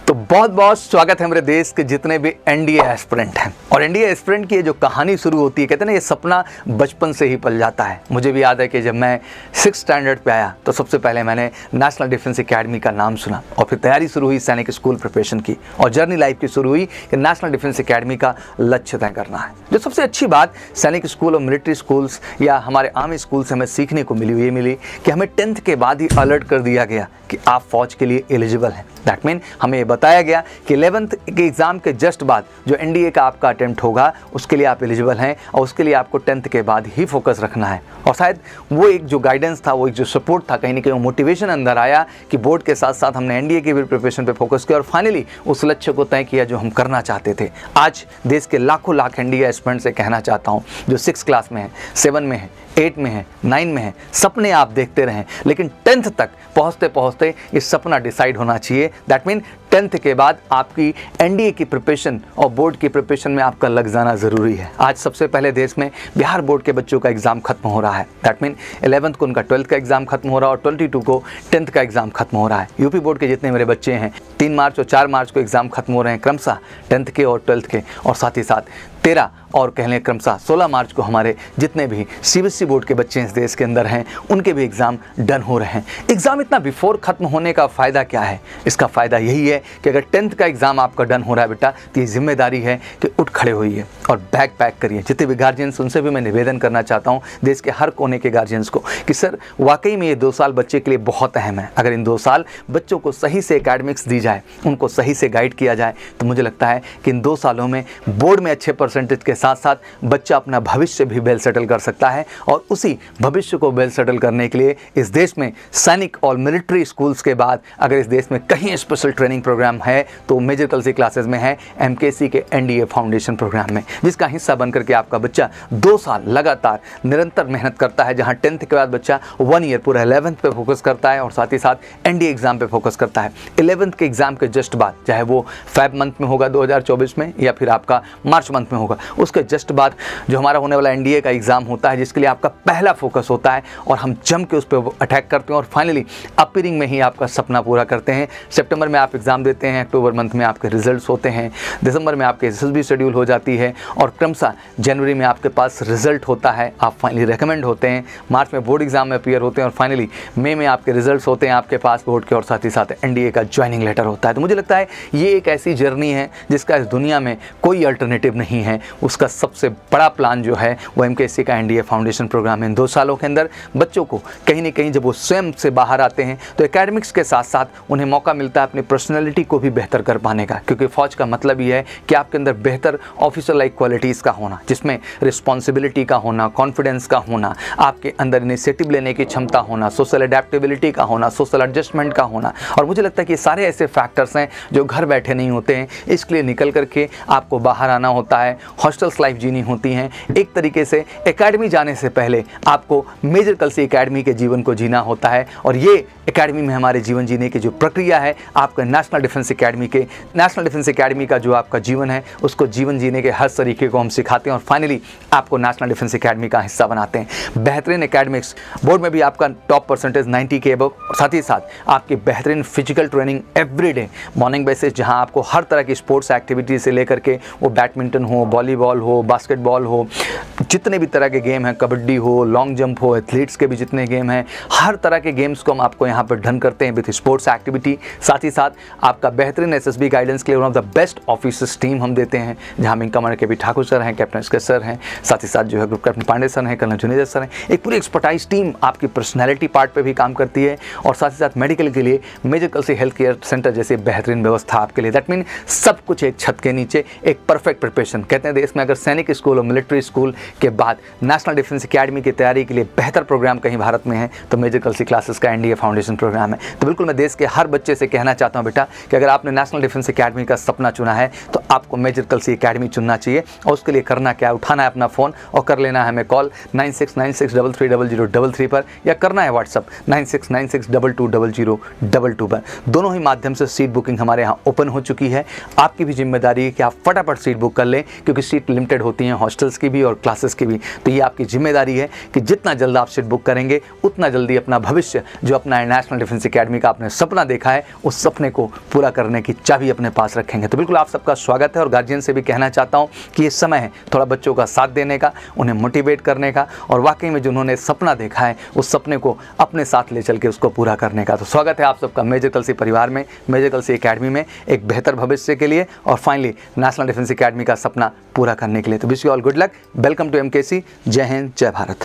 तो बहुत बहुत स्वागत है मेरे देश के जितने भी एनडीए एस्पिरेंट हैं। और एनडीए एस्पिरेंट की जो कहानी शुरू होती है, कहते हैं ना, ये सपना बचपन से ही पल जाता है। मुझे भी याद है कि जब मैं 6th स्टैंडर्ड पे आया तो सबसे पहले मैंने नेशनल डिफेंस एकेडमी का नाम सुना और फिर तैयारी शुरू हुई सैनिक स्कूल प्रिपरेशन की, और जर्नी लाइफ की शुरू हुई कि नेशनल डिफेंस एकेडमी का लक्ष्य तय करना है। जो सबसे अच्छी बात सैनिक स्कूल और मिलिट्री स्कूल्स या हमारे आर्मी स्कूल से हमें सीखने को मिली, ये मिली कि हमें 10th के बाद ही अलर्ट कर दिया गया कि आप फौज के लिए एलिजिबल हैं। दैट मीन हमें ये बताया गया कि 11th के एग्ज़ाम के जस्ट बाद जो एनडीए का आपका अटेम्प्ट होगा उसके लिए आप एलिजिबल हैं, और उसके लिए आपको 10th के बाद ही फोकस रखना है। और शायद वो एक जो गाइडेंस था, वो एक जो सपोर्ट था, कहीं ना कहीं वो मोटिवेशन अंदर आया कि बोर्ड के साथ साथ हमने एनडीए की भी प्रिपरेशन पे फोकस किया और फाइनली उस लक्ष्य को तय किया जो हम करना चाहते थे। आज देश के लाखों लाख एनडीए एस्पिरेंट से कहना चाहता हूँ जो 6th क्लास में है, 7 में है, 8 में है, 9 में है, सपने आप देखते रहें, लेकिन 10th तक पहुँचते पहुँचते ये सपना डिसाइड होना चाहिए। दैट मीन 10th के बाद आपकी एनडीए की प्रिपरेशन और बोर्ड की प्रिपरेशन में आपका लग जाना ज़रूरी है। आज सबसे पहले देश में बिहार बोर्ड के बच्चों का एग्ज़ाम खत्म हो रहा है। दैट मीन 11th को उनका 12th का एग्ज़ाम खत्म हो रहा है और 22 को 10th का एग्ज़ाम खत्म हो रहा है। यूपी बोर्ड के जितने मेरे बच्चे हैं 3 मार्च और 4 मार्च को एग्ज़ाम खत्म हो रहे हैं क्रमशः 10th के और 12th के, और साथ ही साथ 13 और कह लें क्रमशः 16 मार्च को हमारे जितने भी सीबीएसई बोर्ड के बच्चे इस देश के अंदर हैं उनके भी एग्ज़ाम डन हो रहे हैं। एग्ज़ाम इतना बिफोर ख़त्म होने का फ़ायदा क्या है? इसका फ़ायदा यही है कि अगर 10th का एग्ज़ाम आपका डन हो रहा है बेटा, तो ये जिम्मेदारी है कि उठ खड़े होइए और बैग पैक करिए। जितने भी गार्जियंस, उनसे भी मैं निवेदन करना चाहता हूँ देश के हर कोने के गार्जियंस को कि सर वाकई में ये 2 साल बच्चे के लिए बहुत अहम है। अगर इन 2 साल बच्चों को सही से एकेडमिक्स दी जाए, उनको सही से गाइड किया जाए, तो मुझे लगता है कि इन 2 सालों में बोर्ड में अच्छे परसेंटेज के साथ साथ बच्चा अपना भविष्य भी वेल सेटल कर सकता है। और उसी भविष्य को वेल सेटल करने के लिए इस देश में सैनिक और मिलिट्री स्कूल्स के बाद अगर इस देश में कहीं स्पेशल ट्रेनिंग प्रोग्राम है तो मेजर कलसी क्लासेस में है, एमकेसी के एनडीए फाउंडेशन प्रोग्राम में, जिसका हिस्सा बनकर के आपका बच्चा 2 साल लगातार निरंतर मेहनत करता है। जहां 10th के बाद बच्चा 1 ईयर पूरा 11th पे फोकस करता है और साथ ही साथ एनडीए एग्जाम पे फोकस करता है। 11th के एग्जाम के जस्ट बाद, चाहे वो फेब मंथ में होगा 2024 में या फिर आपका मार्च मंथ में होगा, उसके जस्ट बाद जो हमारा होने वाला एनडीए का एग्जाम होता है, जिसके लिए आपका पहला फोकस होता है और हम जम के उस पर अटैक करते हैं और फाइनली अपीयरिंग में ही आपका सपना पूरा करते हैं। सितंबर में आप एग्जाम देते हैं, अक्टूबर मंथ में आपके रिजल्ट्स होते हैं, दिसंबर में आपके एसएसबी शेड्यूल हो जाती है और क्रमशः जनवरी में आपके पास रिजल्ट होता है, आप फाइनली रिकमेंड होते हैं, मार्च में बोर्ड एग्जाम में अपीयर होते हैं और फाइनली मई में आपके रिजल्ट्स होते हैं आपके पास बोर्ड के, और साथ ही साथ एनडीए का ज्वाइनिंग लेटर होता है। तो मुझे लगता है ये एक ऐसी जर्नी है जिसका इस दुनिया में कोई अल्टरनेटिव नहीं है। उसका सबसे बड़ा प्लान जो है वो एमकेसी का एनडीए फाउंडेशन प्रोग्राम है। इन 2 सालों के अंदर बच्चों को कहीं ना कहीं जब वो स्वयं से बाहर आते हैं तो एकेडमिक्स के साथ साथ उन्हें मौका मिलता है अपनी पर्सनैलिटी को भी बेहतर कर पाने का, क्योंकि फौज का मतलब ये है कि आपके अंदर बेहतर ऑफिसर लाइक क्वालिटीज़ का होना, जिसमें रिस्पॉन्सिबिलिटी का होना, कॉन्फिडेंस का होना, आपके अंदर इनिशिएटिव लेने की क्षमता होना, सोशल अडेप्टेबिलिटी का होना, सोशल एडजस्टमेंट का होना। और मुझे लगता है कि ये सारे ऐसे फैक्टर्स हैं जो घर बैठे नहीं होते हैं, इसके लिए निकल करके आपको बाहर आना होता है, हॉस्टल्स लाइफ जीनी होती हैं। एक तरीके से एकेडमी जाने से पहले आपको मेजर कलसी एकेडमी के जीवन को जीना होता है, और ये एकेडमी में हमारे जीवन जीने की जो प्रक्रिया है, आपका नेशनल डिफेंस एकेडमी का जो आपका जीवन है उसको जीवन जीने के हर तरीके को हम सिखाते हैं और फाइनली आपको नेशनल डिफेंस एकेडमी का हिस्सा बनाते हैं। बेहतरीन एकेडमिक्स, बोर्ड में भी आपका टॉप परसेंटेज 90 के अबव, और साथ ही साथ आपकी बेहतरीन physical training everyday morning basis, जहां आपको हर तरह की स्पोर्ट्स एक्टिविटी से लेकर के वो बैडमिंटन हो, वॉलीबॉल हो, बास्केटबॉल हो, जितने भी तरह के गेम हैं, कबड्डी हो, लॉन्ग जंप हो, एथलीट्स के भी जितने गेम हैं, हर तरह के गेम्स को हम आपको यहाँ पर डन करते हैं विद स्पोर्ट्स एक्टिविटी। साथ ही साथ आपका बेहतरीन एसएसबी गाइडेंस के लिए one of the best officers team हम देते हैं, जहाँ विंग कमांडर के भी ठाकुर सर हैं, कैप्टन एसके सर हैं, साथ ही साथ जो है ग्रुप कैप्टन पांडे सर हैं, कर्नल जुनेजर सर हैं। एक पूरी एक्सपर्टाइज टीम आपकी पर्सनैलिटी पार्ट पर भी काम करती है और साथ ही साथ मेडिकल के लिए मेजर कलसी हेल्थ केयर सेंटर जैसे बेहतरीन व्यवस्था आपके लिए। दैट मीन सब कुछ एक छत के नीचे, एक परफेक्ट प्रिपरेशन। कहते हैं देश में अगर सैनिक स्कूल और मिलिट्री स्कूल के बाद नेशनल डिफेंस एकेडमी की तैयारी के लिए बेहतर प्रोग्राम कहीं भारत में है तो मेजर कलसी क्लासेस का एनडीए फाउंडेशन प्रोग्राम है। तो बिल्कुल मैं देश के हर बच्चे से कहना चाहता हूं बेटा कि अगर आपने नेशनल डिफेंस एकेडमी का सपना चुना है तो आपको मेजर कलसी एकेडमी चुनना चाहिए। और उसके लिए करना क्या है, उठाना है अपना फ़ोन और कर लेना है हमें कॉल 9696330033 पर, या करना है व्हाट्सअप 9696220022 पर। दोनों ही माध्यम से सीट बुकिंग हमारे यहाँ ओपन हो चुकी है। आपकी भी जिम्मेदारी है कि आप फटाफट सीट बुक कर लें, क्योंकि सीट लिमिटेड होती हैं, हॉस्टल्स की भी और क्लासेस की भी। तो ये आपकी जिम्मेदारी है कि जितना जल्द आप सीट बुक करेंगे उतना जल्दी अपना भविष्य, जो अपना नेशनल डिफेंस एकेडमी का आपने सपना देखा है, उस सपने को पूरा करने की चाबी अपने पास रखेंगे। तो बिल्कुल आप सबका स्वागत है और गार्जियन से भी कहना चाहता हूँ कि ये समय है थोड़ा बच्चों का साथ देने का, उन्हें मोटिवेट करने का और वाकई में जो उन्होंने सपना देखा है उस सपने को अपने साथ ले चल के उसको पूरा करने का। तो स्वागत है आप सबका मेजर कलसी परिवार में, मेजर कलसी एकेडमी में, एक बेहतर भविष्य के लिए और फाइनली नेशनल डिफेंस एकेडमी का सपना पूरा करने के लिए। तो wish you all good luck. Welcome to MKC। जय हिंद, जय भारत।